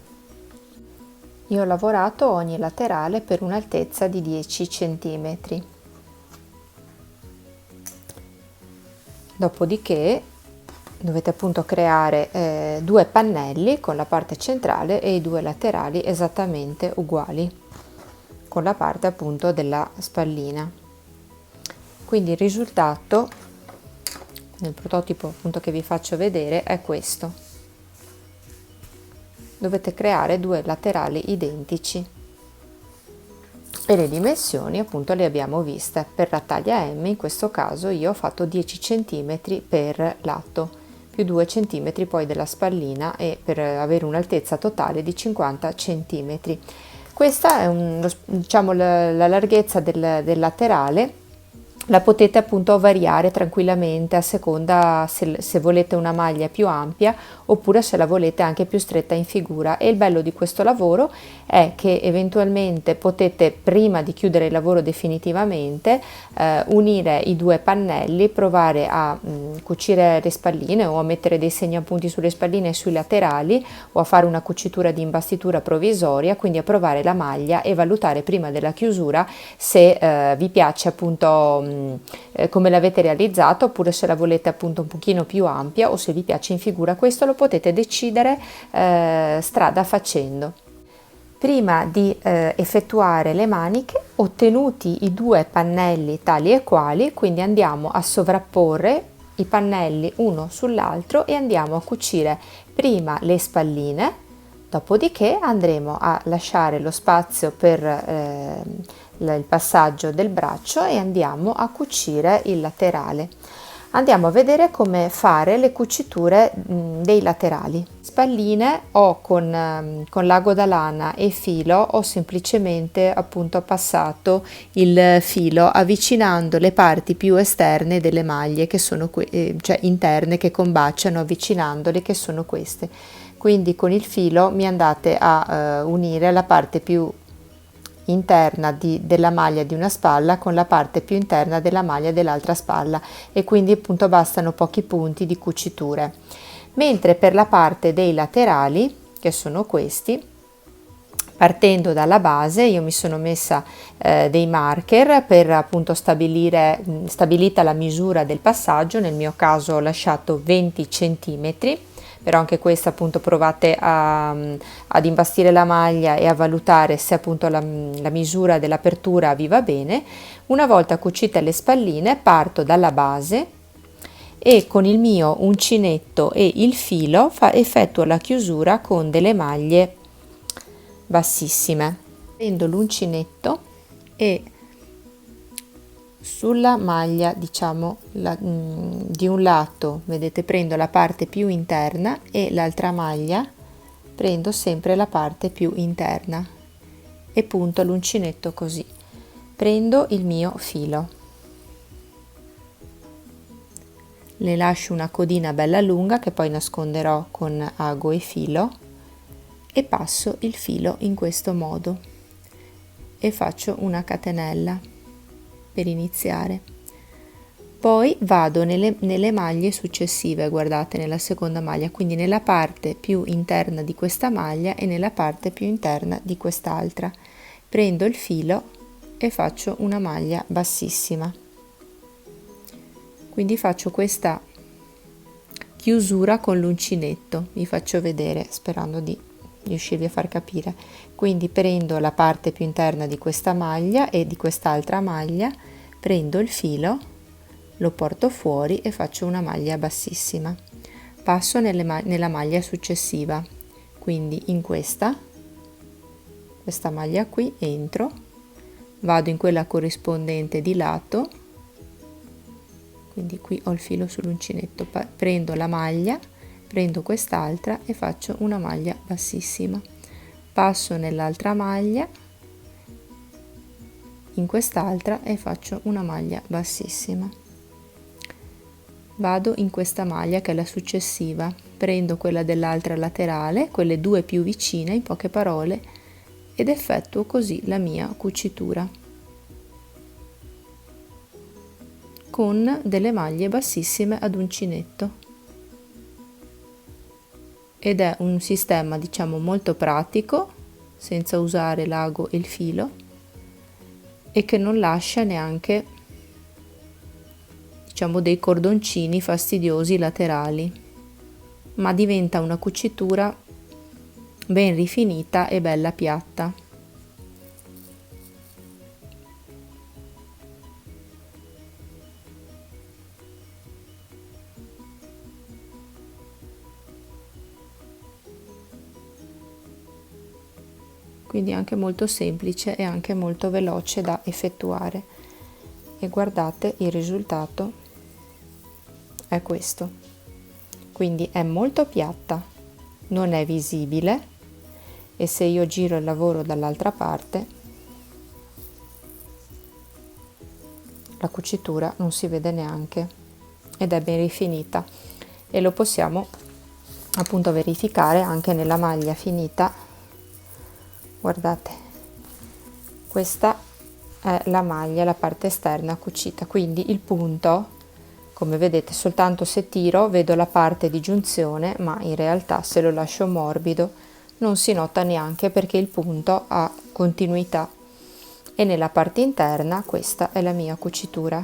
Io ho lavorato ogni laterale per un'altezza di 10 cm. Dopodiché dovete appunto creare 2 pannelli con la parte centrale e i 2 laterali esattamente uguali con la parte appunto della spallina. Quindi il risultato nel prototipo appunto che vi faccio vedere è questo. Dovete creare 2 laterali identici e le dimensioni appunto le abbiamo viste. Per la taglia M in questo caso io ho fatto 10 cm per lato più 2 cm poi della spallina e per avere un'altezza totale di 50 cm. Questa è diciamo la larghezza del laterale. La potete appunto variare tranquillamente a seconda se volete una maglia più ampia oppure se la volete anche più stretta in figura. E il bello di questo lavoro è che eventualmente potete, prima di chiudere il lavoro definitivamente, unire i 2 pannelli, provare a cucire le spalline o a mettere dei segnapunti sulle spalline e sui laterali o a fare una cucitura di imbastitura provvisoria, quindi a provare la maglia e valutare prima della chiusura se vi piace appunto come l'avete realizzato, oppure se la volete appunto un pochino più ampia o se vi piace in figura. Questo lo potete decidere strada facendo. Prima di effettuare le maniche, ottenuti i due pannelli tali e quali, quindi andiamo a sovrapporre i pannelli uno sull'altro e andiamo a cucire prima le spalline, dopodiché andremo a lasciare lo spazio per il passaggio del braccio e andiamo a cucire il laterale. Andiamo a vedere come fare le cuciture dei laterali. Spalline o con l'ago da lana e filo ho semplicemente appunto passato il filo avvicinando le parti più esterne delle maglie che sono cioè interne che combaciano, avvicinandole, che sono queste. Quindi con il filo mi andate a unire la parte più interna della maglia di una spalla con la parte più interna della maglia dell'altra spalla, e quindi appunto bastano pochi punti di cuciture. Mentre per la parte dei laterali, che sono questi, partendo dalla base io mi sono messa dei marker per appunto stabilita la misura del passaggio. Nel mio caso ho lasciato 20 centimetri, però anche questa appunto provate ad imbastire la maglia e a valutare se appunto la misura dell'apertura vi va bene. Una volta cucite le spalline parto dalla base e con il mio uncinetto e il filo effettuo la chiusura con delle maglie bassissime. Prendo l'uncinetto e sulla maglia diciamo di un lato, vedete, prendo la parte più interna e l'altra maglia prendo sempre la parte più interna e punto l'uncinetto così. Prendo il mio filo, le lascio una codina bella lunga che poi nasconderò con ago e filo e passo il filo in questo modo e faccio una catenella per iniziare. Poi vado nelle maglie successive, guardate, nella seconda maglia, quindi nella parte più interna di questa maglia e nella parte più interna di quest'altra. Prendo il filo e faccio una maglia bassissima. Quindi faccio questa chiusura con l'uncinetto, vi faccio vedere sperando di riuscirvi a far capire. Quindi prendo la parte più interna di questa maglia e di quest'altra maglia, prendo il filo, lo porto fuori e faccio una maglia bassissima. Passo nella maglia successiva, quindi in questa maglia qui entro, vado in quella corrispondente di lato, quindi qui ho il filo sull'uncinetto, prendo la maglia, prendo quest'altra e faccio una maglia bassissima. Passo nell'altra maglia, in quest'altra, e faccio una maglia bassissima. Vado in questa maglia che è la successiva, prendo quella dell'altra laterale, quelle due più vicine in poche parole, ed effettuo così la mia cucitura con delle maglie bassissime ad uncinetto. Ed è un sistema diciamo molto pratico, senza usare l'ago e il filo, e che non lascia neanche diciamo dei cordoncini fastidiosi laterali, ma diventa una cucitura ben rifinita e bella piatta. Quindi anche molto semplice e anche molto veloce da effettuare, e guardate il risultato è questo. Quindi è molto piatta, non è visibile, e se io giro il lavoro dall'altra parte la cucitura non si vede neanche ed è ben rifinita, e lo possiamo appunto verificare anche nella maglia finita. Guardate, questa è la maglia, la parte esterna cucita, quindi il punto, come vedete, soltanto se tiro vedo la parte di giunzione, ma in realtà se lo lascio morbido non si nota neanche, perché il punto ha continuità, e nella parte interna questa è la mia cucitura.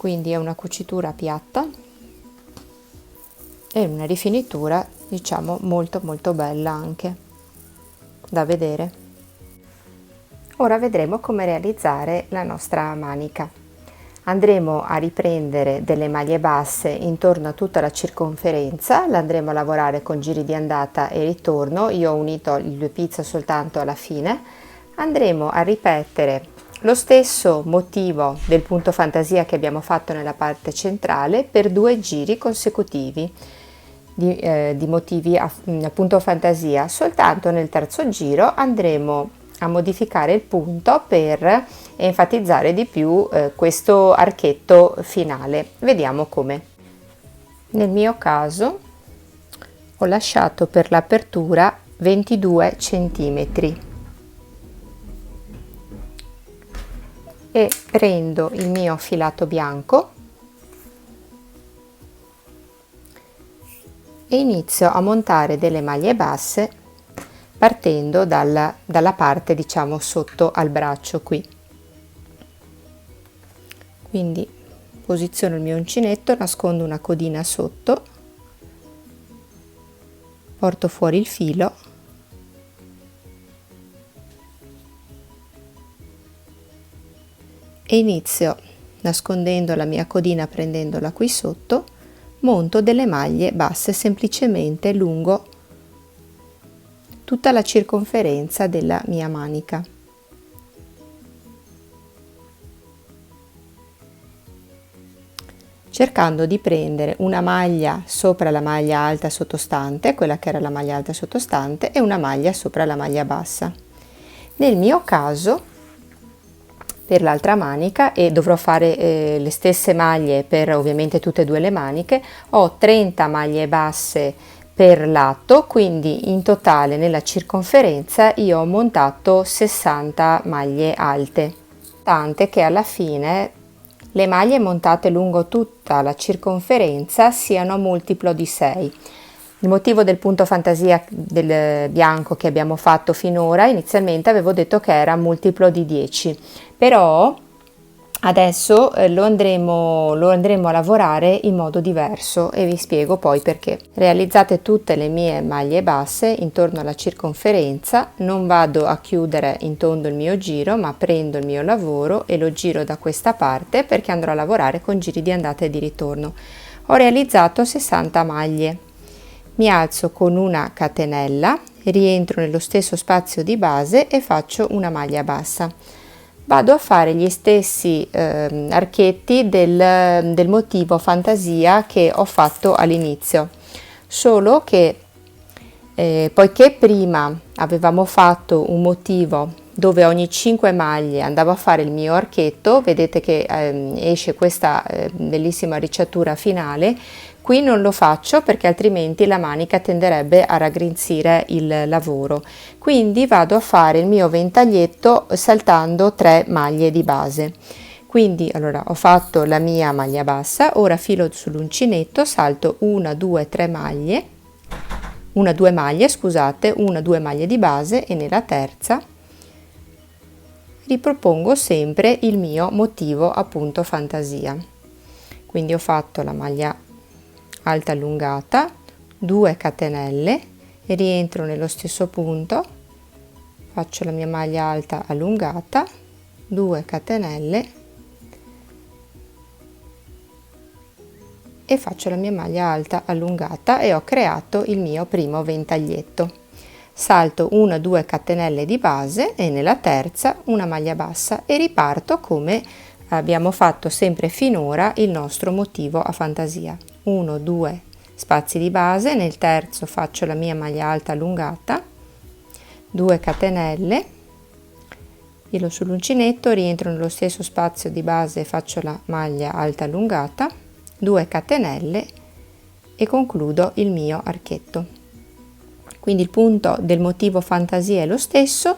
quindi è una cucitura piatta e una rifinitura diciamo molto bella anche da vedere. Ora vedremo come realizzare la nostra manica. Andremo a riprendere delle maglie basse intorno a tutta la circonferenza, la andremo a lavorare con giri di andata e ritorno. Io ho unito il 2 pizza soltanto alla fine. Andremo a ripetere lo stesso motivo del punto fantasia che abbiamo fatto nella parte centrale per 2 giri consecutivi di motivi a punto fantasia. Soltanto nel terzo giro andremo a modificare il punto per enfatizzare di più questo archetto finale. Vediamo come. Nel mio caso ho lasciato per l'apertura 22 centimetri e prendo il mio filato bianco e inizio a montare delle maglie basse partendo dalla parte diciamo sotto al braccio qui. Quindi posiziono il mio uncinetto, nascondo una codina sotto, porto fuori il filo e inizio, nascondendo la mia codina, prendendola qui sotto, monto delle maglie basse semplicemente lungo tutta la circonferenza della mia manica. Cercando di prendere una maglia sopra la maglia alta sottostante, quella che era la maglia alta sottostante, e una maglia sopra la maglia bassa. Nel mio caso, per l'altra manica, e dovrò fare le stesse maglie per ovviamente tutte e due le maniche, ho 30 maglie basse per lato, quindi in totale nella circonferenza io ho montato 60 maglie alte, tante che alla fine le maglie montate lungo tutta la circonferenza siano multiplo di 6. Il motivo del punto fantasia del bianco che abbiamo fatto finora, inizialmente avevo detto che era multiplo di 10, però adesso lo andremo a lavorare in modo diverso e vi spiego poi perché. Realizzate tutte le mie maglie basse intorno alla circonferenza, non vado a chiudere in tondo il mio giro, ma prendo il mio lavoro e lo giro da questa parte perché andrò a lavorare con giri di andata e di ritorno. Ho realizzato 60 maglie. Mi alzo con una catenella, rientro nello stesso spazio di base e faccio una maglia bassa. Vado a fare gli stessi archetti del motivo fantasia che ho fatto all'inizio, solo che poiché prima avevamo fatto un motivo dove ogni 5 maglie andavo a fare il mio archetto, vedete che esce questa bellissima ricciatura finale. Qui non lo faccio perché altrimenti la manica tenderebbe a raggrinzire il lavoro, quindi vado a fare il mio ventaglietto saltando 3 maglie di base. Quindi allora ho fatto la mia maglia bassa, ora filo sull'uncinetto, salto 1, 2, 3 maglie, 1, 2 maglie, scusate, 1, 2 maglie di base e nella terza ripropongo sempre il mio motivo a punto fantasia. Quindi ho fatto la maglia alta allungata, 2 catenelle, rientro nello stesso punto, faccio la mia maglia alta allungata, 2 catenelle e faccio la mia maglia alta allungata e ho creato il mio primo ventaglietto. Salto 1-2 catenelle di base e nella terza una maglia bassa e riparto come abbiamo fatto sempre finora il nostro motivo a fantasia. 1-2 spazi di base, nel terzo faccio la mia maglia alta allungata, 2 catenelle, filo sull'uncinetto, rientro nello stesso spazio di base e faccio la maglia alta allungata, 2 catenelle e concludo il mio archetto. Quindi il punto del motivo fantasia è lo stesso,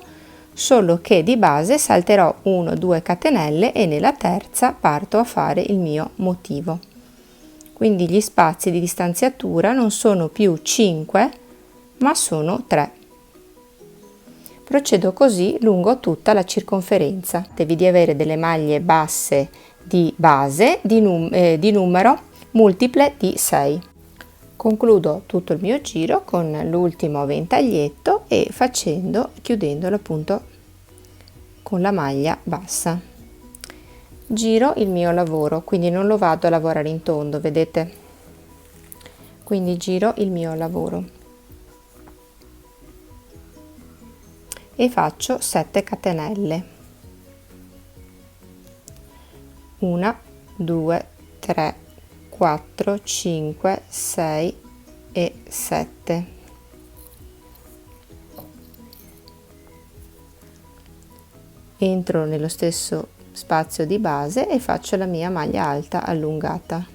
solo che di base salterò 1-2 catenelle e nella terza parto a fare il mio motivo. Quindi gli spazi di distanziatura non sono più 5 ma sono 3. Procedo così lungo tutta la circonferenza. Devi di avere delle maglie basse di base di numero multiple di 6. Concludo tutto il mio giro con l'ultimo ventaglietto e chiudendolo appunto con la maglia bassa. Giro il mio lavoro, quindi non lo vado a lavorare in tondo, vedete? Quindi giro il mio lavoro e faccio 7 catenelle. 1, 2, 3, 4, 5, 6 e 7. Entro nello stesso spazio di base e faccio la mia maglia alta allungata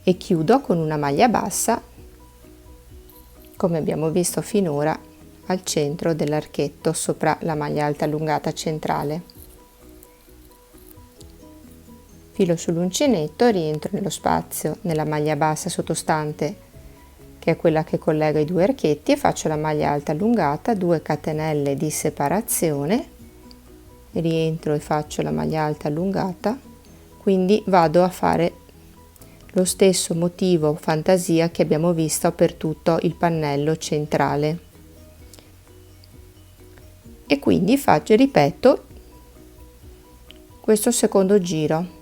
e chiudo con una maglia bassa, come abbiamo visto finora, al centro dell'archetto sopra la maglia alta allungata centrale. Filo sull'uncinetto, rientro nello spazio nella maglia bassa sottostante, che è quella che collega i due archetti, e faccio la maglia alta allungata, 2 catenelle di separazione, rientro e faccio la maglia alta allungata, quindi vado a fare lo stesso motivo fantasia che abbiamo visto per tutto il pannello centrale. E quindi ripeto questo secondo giro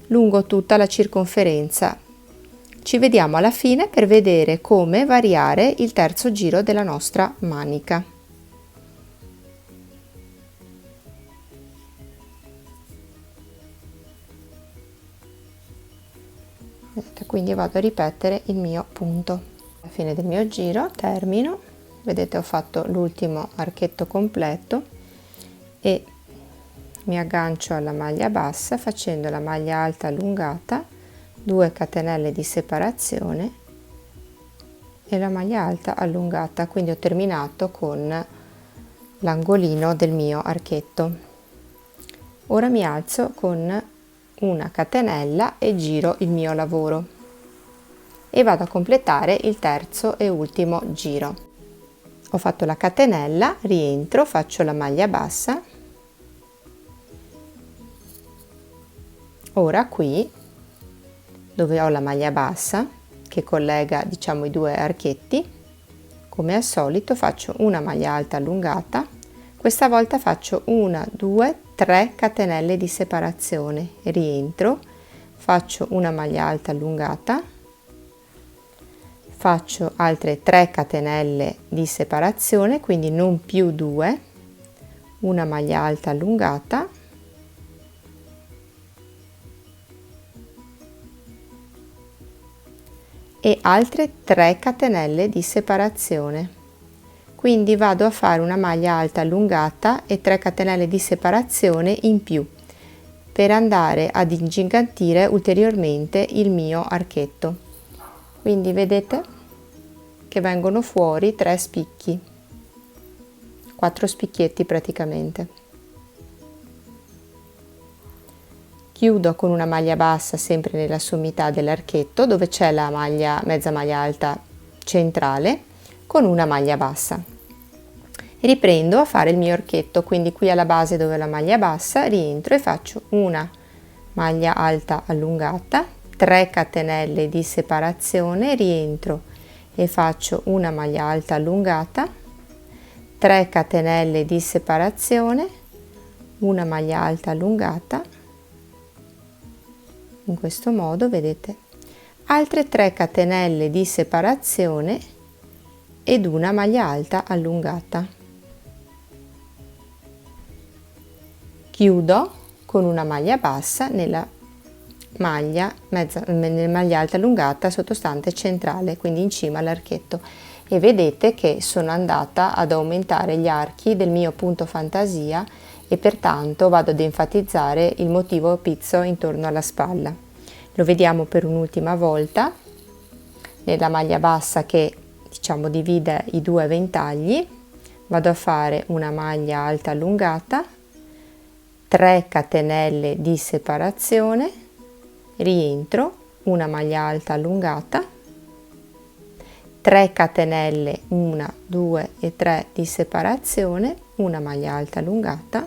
lungo tutta la circonferenza. Ci vediamo alla fine per vedere come variare il terzo giro della nostra manica. Quindi vado a ripetere il mio punto. Alla fine del mio giro termino, vedete ho fatto l'ultimo archetto completo e mi aggancio alla maglia bassa facendo la maglia alta allungata, 2 catenelle di separazione e la maglia alta allungata, quindi ho terminato con l'angolino del mio archetto. Ora mi alzo con una catenella e giro il mio lavoro e vado a completare il terzo e ultimo giro. Ho fatto la catenella, rientro, faccio la maglia bassa. Ora qui dove ho la maglia bassa che collega diciamo i due archetti, come al solito faccio una maglia alta allungata, questa volta faccio 1, 2, 3 catenelle di separazione, rientro, faccio una maglia alta allungata, faccio altre 3 catenelle di separazione, quindi non più 2, una maglia alta allungata, e altre 3 catenelle di separazione. Quindi vado a fare una maglia alta allungata e 3 catenelle di separazione in più per andare ad ingigantire ulteriormente il mio archetto. Quindi vedete che vengono fuori 3 spicchi, 4 spicchietti praticamente. Chiudo con una maglia bassa sempre nella sommità dell'archetto dove c'è la mezza maglia alta centrale con una maglia bassa. Riprendo a fare il mio archetto, quindi qui alla base dove ho la maglia bassa rientro e faccio una maglia alta allungata, 3 catenelle di separazione, rientro e faccio una maglia alta allungata, 3 catenelle di separazione, una maglia alta allungata, in questo modo vedete, altre 3 catenelle di separazione ed una maglia alta allungata. Chiudo con una maglia bassa nella maglia alta allungata sottostante centrale, quindi in cima all'archetto, e vedete che sono andata ad aumentare gli archi del mio punto fantasia e pertanto vado ad enfatizzare il motivo pizzo intorno alla spalla. Lo vediamo per un'ultima volta nella maglia bassa che diciamo divide i due ventagli. Vado a fare una maglia alta allungata, 3 catenelle di separazione, rientro, una maglia alta allungata, 3 catenelle, 1, 2 e 3 di separazione, una maglia alta allungata,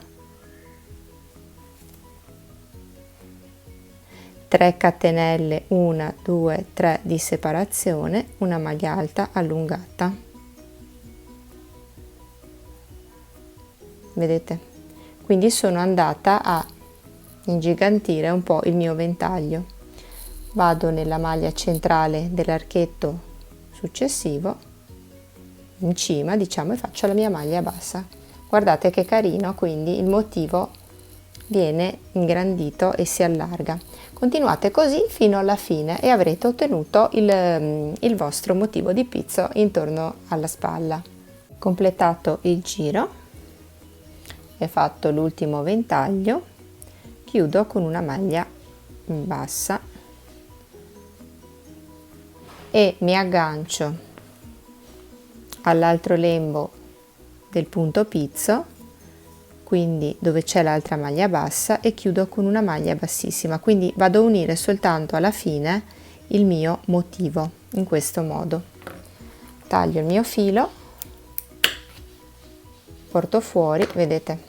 3 catenelle, 1 2 3 di separazione, una maglia alta allungata, vedete? Quindi sono andata a ingigantire un po' il mio ventaglio. Vado nella maglia centrale dell'archetto successivo, in cima diciamo, e faccio la mia maglia bassa. Guardate che carino, quindi il motivo viene ingrandito e si allarga. Continuate così fino alla fine e avrete ottenuto il vostro motivo di pizzo intorno alla spalla. Completato il giro e fatto l'ultimo ventaglio, chiudo con una maglia bassa e mi aggancio all'altro lembo del punto pizzo, quindi dove c'è l'altra maglia bassa, e chiudo con una maglia bassissima, quindi vado a unire soltanto alla fine il mio motivo in questo modo. Taglio il mio filo, porto fuori, vedete,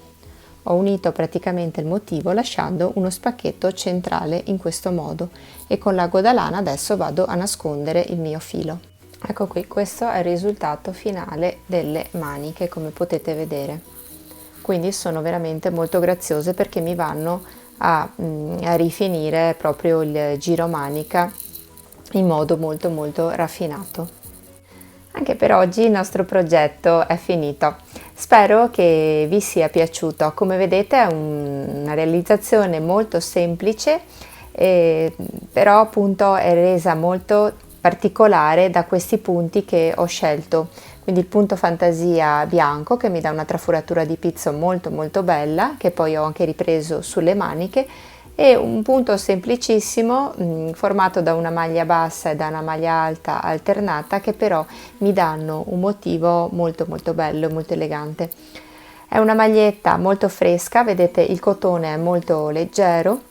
ho unito praticamente il motivo lasciando uno spacchetto centrale in questo modo, e con l'ago da lana adesso vado a nascondere il mio filo. Ecco qui, questo è il risultato finale delle maniche, come potete vedere. Quindi sono veramente molto graziose perché mi vanno a rifinire proprio il giro manica in modo molto raffinato. Anche per oggi il nostro progetto è finito. Spero che vi sia piaciuto. Come vedete è una realizzazione molto semplice, però appunto è resa molto particolare da questi punti che ho scelto. Quindi il punto fantasia bianco che mi dà una traforatura di pizzo molto bella, che poi ho anche ripreso sulle maniche, e un punto semplicissimo formato da una maglia bassa e da una maglia alta alternata, che però mi danno un motivo molto bello e molto elegante. È una maglietta molto fresca, vedete il cotone è molto leggero,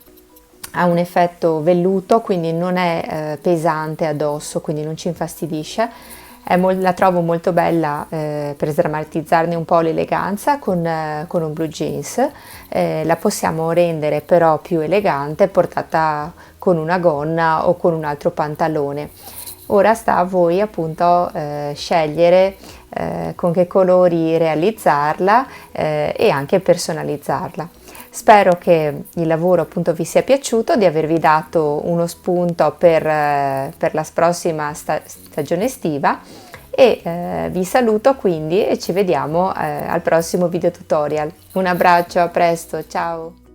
ha un effetto velluto, quindi non è pesante addosso, quindi non ci infastidisce. La trovo molto bella per sdrammatizzarne un po' l'eleganza con un blue jeans. La possiamo rendere però più elegante portata con una gonna o con un altro pantalone. Ora sta a voi appunto scegliere con che colori realizzarla e anche personalizzarla. Spero che il lavoro appunto vi sia piaciuto, di avervi dato uno spunto per la prossima stagione estiva, e vi saluto quindi e ci vediamo al prossimo video tutorial. Un abbraccio, a presto, ciao!